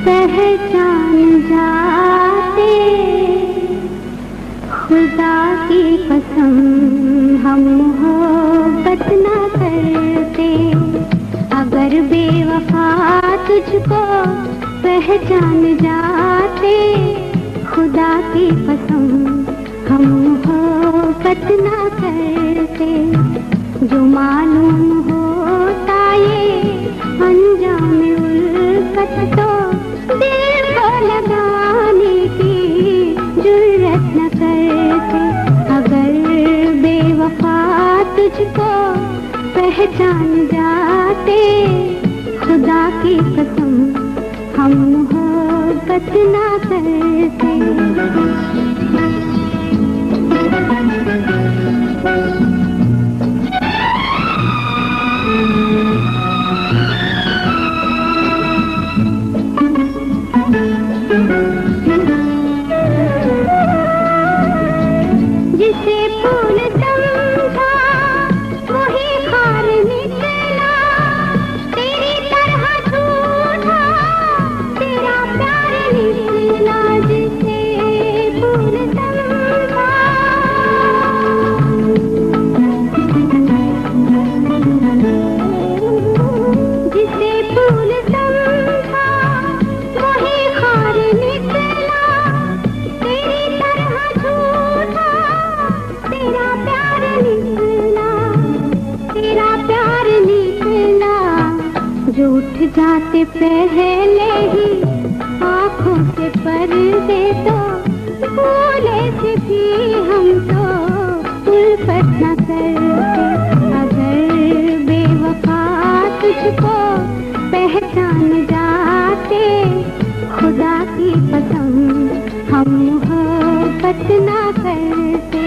पहचान जाते। खुदा की कसम हम मोहब्बत न करते। अगर बेवफा तुझको पहचान जाते, खुदा की कसम हम मोहब्बत न करते। जो मालूम होता ये अंजाम उल्फत, तो दिल को लगाने की जुर्रत न करते। अगर बेवफा तुझको पहचान जाते, खुदा की कसम हम मोहब्बत न करते। जिसे फूल समझा वही खार निकला, तेरी तरह झूठा तेरा प्यार निकला। जिसे फूल समझा, जिसे फूल समझा वही खार निकला, तेरी तरह झूठा तेरा प्यार निकला, तेरा प्यार निकला। जो उठ जाते पहले ही आँखों से पर्दे, तो भूले से भी हम तो उल्फत न करते। अगर बेवफा तुझको पहचान जाते, खुदा की कसम हम मोहब्बत न करते।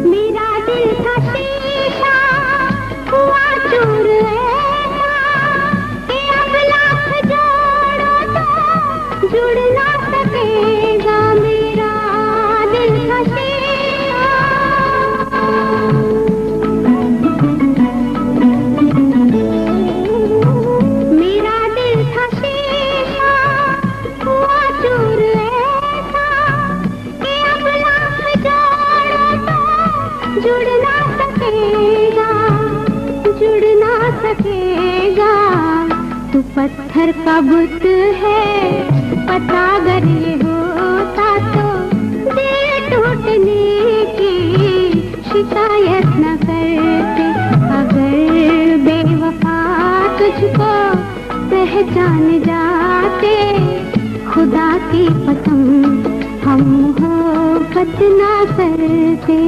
मेरा दिल था शीशा हुआ चूर ऐसा, कि अब लाख जोड़ो तो जुड़ ना सकेगा। मेरा दिल था शीशा, मेरा दिल था शीशा हुआ चूर ऐसा, कि अब लाख जोड़ो तो जुड़ ना सकेगा, जुड़ ना सकेगा। तू पत्थर का बुत है, पता अगर ये होता तो दिल टूटने की शिकायत न करते। अगर बेवफा तुझको पहचान जाते, खुदा की कसम हम मोहब्बत न करते।